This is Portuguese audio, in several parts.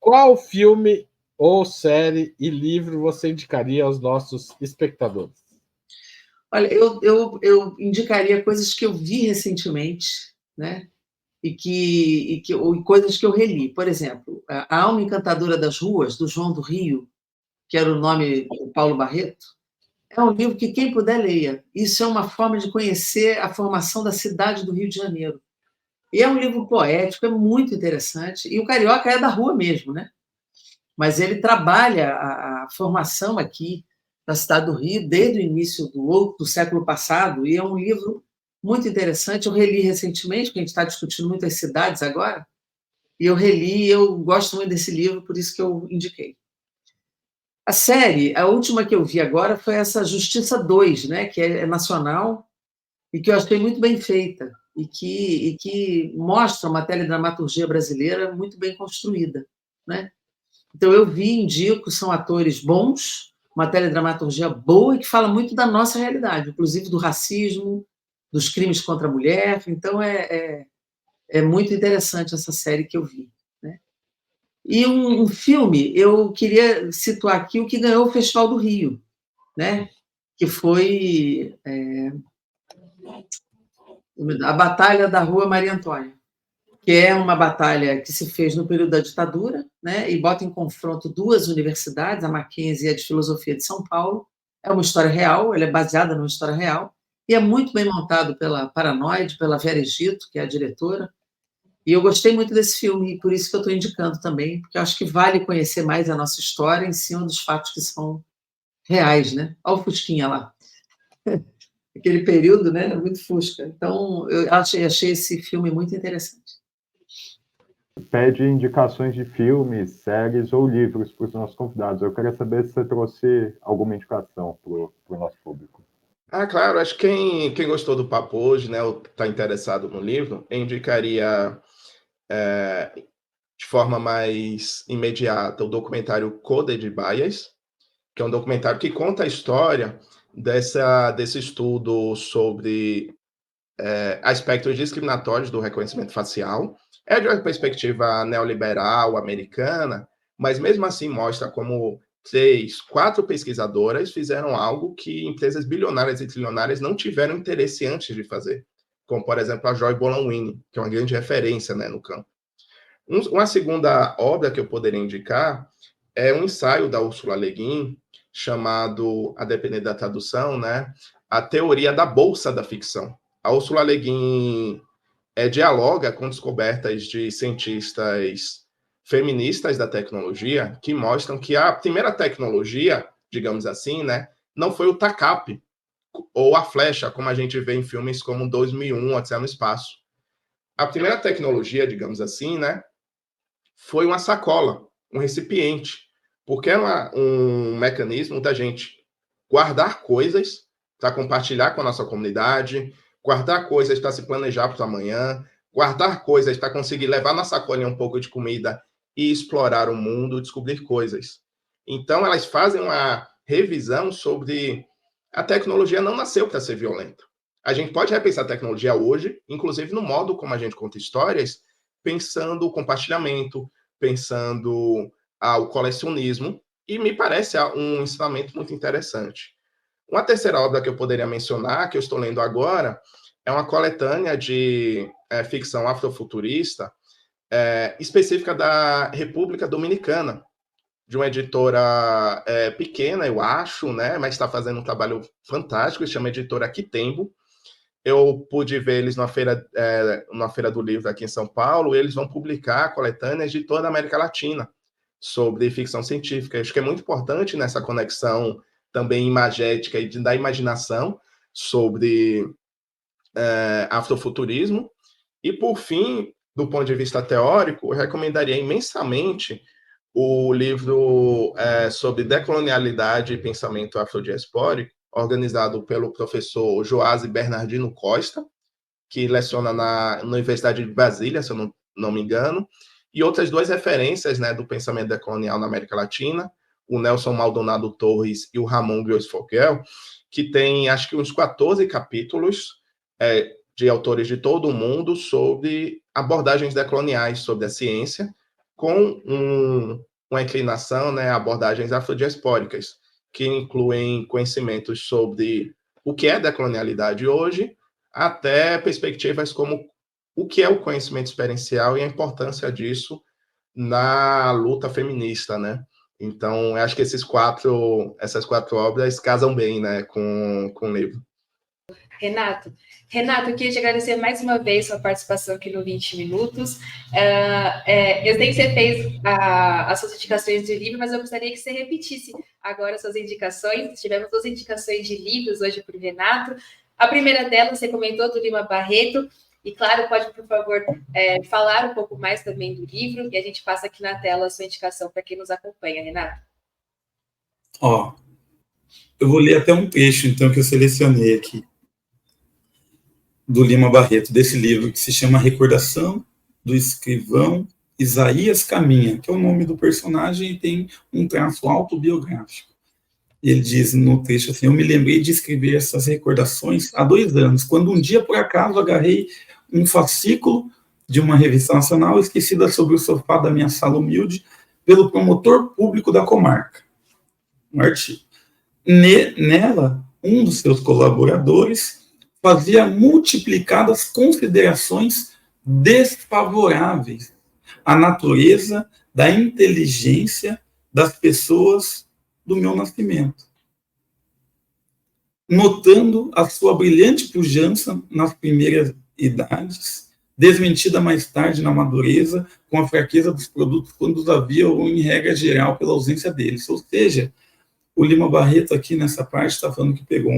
Qual filme ou série e livro você indicaria aos nossos espectadores? Olha, eu indicaria coisas que eu vi recentemente, né? E coisas que eu reli. Por exemplo, A Alma Encantadora das Ruas, do João do Rio, que era o nome do Paulo Barreto, é um livro que quem puder leia. Isso é uma forma de conhecer a formação da cidade do Rio de Janeiro. E é um livro poético, é muito interessante. E o carioca é da rua mesmo, né? Mas ele trabalha a formação aqui da cidade do Rio desde o início do século passado, e é um livro muito interessante. Eu reli recentemente, porque a gente está discutindo muitas cidades agora, e eu reli, e eu gosto muito desse livro, por isso que eu indiquei. A série, a última que eu vi agora foi essa Justiça 2, né, que é nacional, e que eu achei muito bem feita, e que mostra uma teledramaturgia brasileira muito bem construída, né? Então, eu vi, indico, são atores bons, uma teledramaturgia boa e que fala muito da nossa realidade, inclusive do racismo, dos crimes contra a mulher. Então, é muito interessante essa série que eu vi, né? E um filme, eu queria situar aqui o que ganhou o Festival do Rio, né? Que foi A Batalha da Rua Maria Antônia, que é uma batalha que se fez no período da ditadura, né, e bota em confronto duas universidades, a Mackenzie e a de Filosofia de São Paulo. É uma história real, ela é baseada numa história real, e é muito bem montado pela Paranoide, pela Vera Egito, que é a diretora, e eu gostei muito desse filme, e por isso que eu estou indicando também, porque eu acho que vale conhecer mais a nossa história em cima dos fatos que são reais, né? Olha o Fusquinha lá. Aquele período, né, muito fusca. Então, eu achei esse filme muito interessante. Pede indicações de filmes, séries ou livros para os nossos convidados. Eu queria saber se você trouxe alguma indicação para o nosso público. Claro, acho que quem gostou do papo hoje, né, ou está interessado no livro, eu indicaria de forma mais imediata o documentário Coded Bias, que é um documentário que conta a história desse estudo sobre aspectos discriminatórios do reconhecimento facial. É de uma perspectiva neoliberal americana, mas mesmo assim mostra como 3, 4 pesquisadoras fizeram algo que empresas bilionárias e trilionárias não tiveram interesse antes de fazer, como, por exemplo, a Joy Bolanwini, que é uma grande referência, né, no campo. Uma segunda obra que eu poderia indicar é um ensaio da Ursula Le Guin, chamado, a depender da tradução, né, A Teoria da Bolsa da Ficção. A Ursula Le Guin dialoga com descobertas de cientistas feministas da tecnologia que mostram que a primeira tecnologia, digamos assim, né, não foi o TACAP ou a flecha, como a gente vê em filmes como 2001, Odisseia no Espaço. A primeira tecnologia, digamos assim, né, foi uma sacola, um recipiente, porque é um mecanismo da gente guardar coisas para compartilhar com a nossa comunidade, guardar coisas para se planejar para amanhã, guardar coisas para conseguir levar na sacolinha um pouco de comida e explorar o mundo, descobrir coisas. Então, elas fazem uma revisão sobre a tecnologia não nasceu para ser violenta. A gente pode repensar a tecnologia hoje, inclusive no modo como a gente conta histórias, pensando o compartilhamento, pensando o colecionismo, e me parece um ensinamento muito interessante. Uma terceira obra que eu poderia mencionar, que eu estou lendo agora, é uma coletânea de ficção afrofuturista, específica da República Dominicana, de uma editora pequena, eu acho, né, mas está fazendo um trabalho fantástico, se chama Editora Quitembo. Eu pude ver eles na feira do livro aqui em São Paulo, e eles vão publicar coletâneas de toda a América Latina sobre ficção científica. Acho que é muito importante nessa conexão também imagética e da imaginação sobre afrofuturismo. E, por fim, do ponto de vista teórico, eu recomendaria imensamente o livro sobre decolonialidade e pensamento afrodiaspórico, organizado pelo professor Joás Bernardino Costa, que leciona na Universidade de Brasília, se eu não me engano, e outras duas referências, né, do pensamento decolonial na América Latina, o Nelson Maldonado Torres e o Ramon Gros Foguel, que tem, acho que uns 14 capítulos de autores de todo o mundo sobre abordagens decoloniais sobre a ciência, com uma inclinação, né, abordagens afrodiaspóricas, que incluem conhecimentos sobre o que é decolonialidade hoje, até perspectivas como o que é o conhecimento experiencial e a importância disso na luta feminista, né? Então, eu acho que essas quatro obras casam bem, né, com o livro. Renato, eu queria te agradecer mais uma vez sua participação aqui no 20 Minutos. Eu sei que você fez as suas indicações de livro, mas eu gostaria que você repetisse agora suas indicações. Tivemos 2 indicações de livros hoje para o Renato. A primeira delas, você comentou do Lima Barreto, e claro, pode, por favor, falar um pouco mais também do livro, e a gente passa aqui na tela a sua indicação para quem nos acompanha, Renato. Eu vou ler até um trecho, então, que eu selecionei aqui, do Lima Barreto, desse livro, que se chama Recordação do Escrivão Isaías Caminha, que é o nome do personagem e tem um traço autobiográfico. Ele diz no trecho assim: eu me lembrei de escrever essas recordações há 2 anos, quando um dia, por acaso, agarrei um fascículo de uma revista nacional esquecida sobre o sofá da minha sala humilde pelo promotor público da comarca. Um artigo. Nela, um dos seus colaboradores fazia multiplicadas considerações desfavoráveis à natureza da inteligência das pessoas do meu nascimento, notando a sua brilhante pujança nas primeiras idades, desmentida mais tarde na madureza, com a fraqueza dos produtos quando os havia, ou em regra geral, pela ausência deles. Ou seja, o Lima Barreto aqui nessa parte está falando que pegou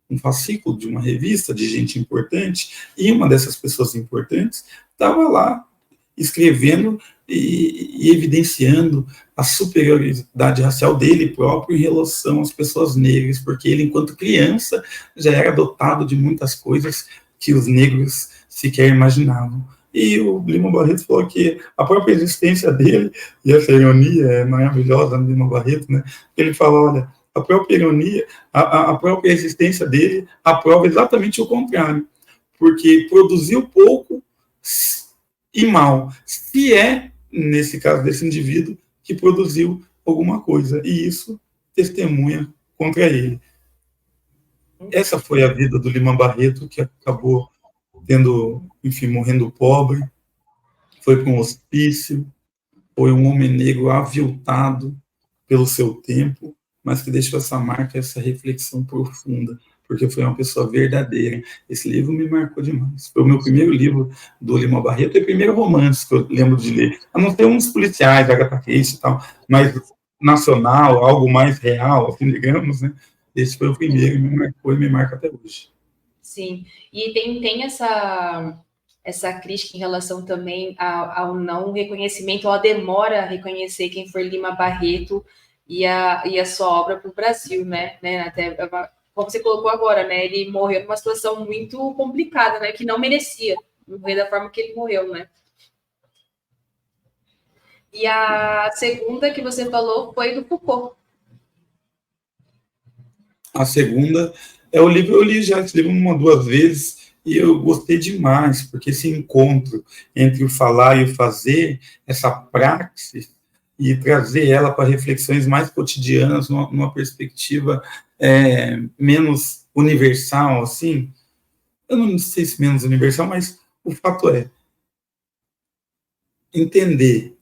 um fascículo de uma revista de gente importante, e uma dessas pessoas importantes estava lá escrevendo e evidenciando a superioridade racial dele próprio em relação às pessoas negras, porque ele, enquanto criança, já era dotado de muitas coisas que os negros sequer imaginavam. E o Lima Barreto falou que a própria existência dele, e essa ironia é maravilhosa no Lima Barreto, né? Ele fala, olha, a própria ironia, a própria existência dele aprova exatamente o contrário, porque produziu pouco e mal, se é, nesse caso desse indivíduo, que produziu alguma coisa, e isso testemunha contra ele. Essa foi a vida do Lima Barreto, que acabou morrendo pobre, foi para um hospício, foi um homem negro aviltado pelo seu tempo, mas que deixou essa marca, essa reflexão profunda, porque foi uma pessoa verdadeira. Esse livro me marcou demais. Foi o meu primeiro livro do Lima Barreto, e o primeiro romance que eu lembro de ler. A não ser uns policiais, Agatha Christie e tal, mas nacional, algo mais real, assim, digamos, né? Esse foi o primeiro, e me marcou e me marca até hoje. Sim, e tem essa crítica em relação também ao não reconhecimento, ou a demora a reconhecer quem foi Lima Barreto e a sua obra para o Brasil, né? Até, como você colocou agora, né? Ele morreu numa situação muito complicada, né? Que não merecia morrer da forma que ele morreu, né? E a segunda que você falou foi do Foucault. A segunda é o livro, eu li já esse livro 1 ou 2 vezes, e eu gostei demais, porque esse encontro entre o falar e o fazer, essa praxis, e trazer ela para reflexões mais cotidianas, numa perspectiva menos universal, assim. Eu não sei se menos universal, mas o fato é entender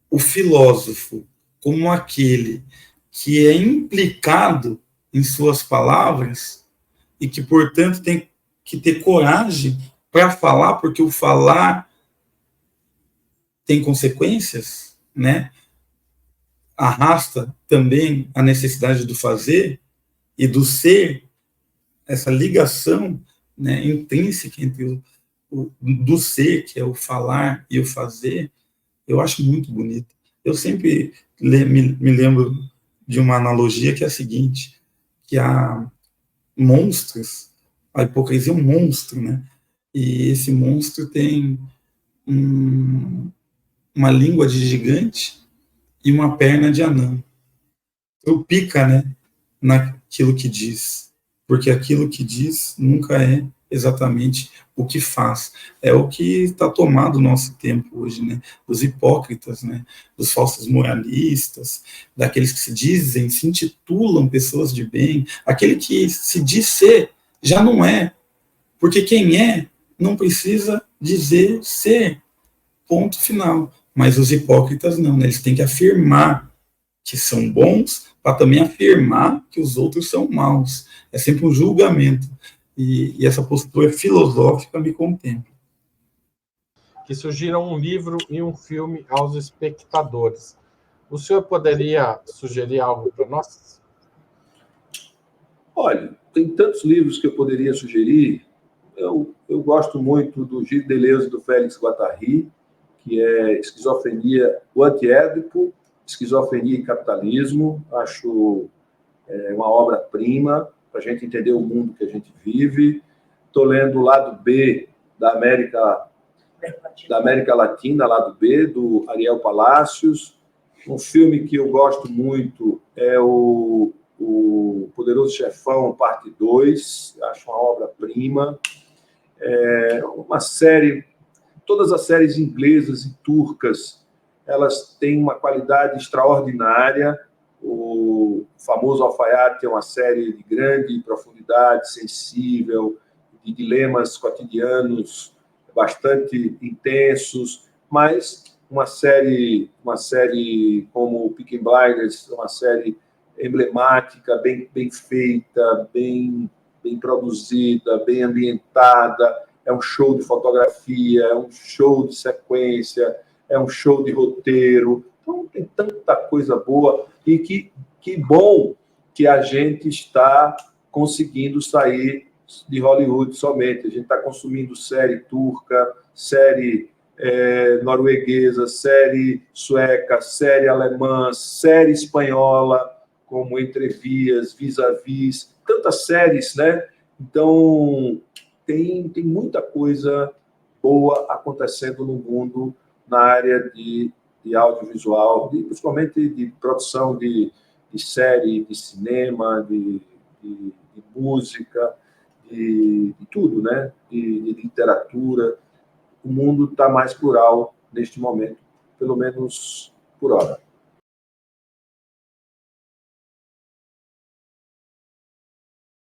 o filósofo como aquele que é implicado em suas palavras e que, portanto, tem que ter coragem para falar, porque o falar tem consequências, né? Arrasta também a necessidade do fazer e do ser, essa ligação, né, intrínseca entre do ser, que é o falar, e o fazer. Eu acho muito bonito. Eu sempre me lembro de uma analogia que é a seguinte, que há monstros, a hipocrisia é um monstro, né? E esse monstro tem uma língua de gigante e uma perna de anão. Trupica, né, naquilo que diz, porque aquilo que diz nunca é exatamente o que faz. É o que está tomado o nosso tempo hoje, né? Dos hipócritas, né? Dos falsos moralistas, daqueles que se dizem, se intitulam pessoas de bem, aquele que se diz ser, já não é, porque quem é não precisa dizer ser, ponto final. Mas os hipócritas não, né? Eles têm que afirmar que são bons para também afirmar que os outros são maus. É sempre um julgamento. E essa postura filosófica me contempla. Que sugiram um livro e um filme aos espectadores. O senhor poderia sugerir algo para nós? Olha, tem tantos livros que eu poderia sugerir. Eu gosto muito do Gilles Deleuze e do Félix Guattari, que é Esquizofrenia, o Antiédipo, Esquizofrenia e Capitalismo. Acho uma obra-prima para a gente entender o mundo que a gente vive. Estou lendo o Lado B da América Latina, Lado B, do Ariel Palacios. Um filme que eu gosto muito é o Poderoso Chefão, parte 2. Acho uma obra-prima. Uma série, todas as séries inglesas e turcas, elas têm uma qualidade extraordinária. O famoso Alfaiate é uma série de grande profundidade, sensível, de dilemas cotidianos bastante intensos, mas uma série como o Peaky Blinders, uma série emblemática, bem feita, bem produzida, bem ambientada, é um show de fotografia, é um show de sequência, é um show de roteiro. Então, tem tanta coisa boa e que bom que a gente está conseguindo sair de Hollywood somente. A gente está consumindo série turca, série norueguesa, série sueca, série alemã, série espanhola, como Entrevias, Vis-a-Vis, tantas séries, né? Então, tem muita coisa boa acontecendo no mundo na área de audiovisual, principalmente de produção de série, de cinema, de música, de tudo, né? De literatura. O mundo está mais plural neste momento, pelo menos por hora.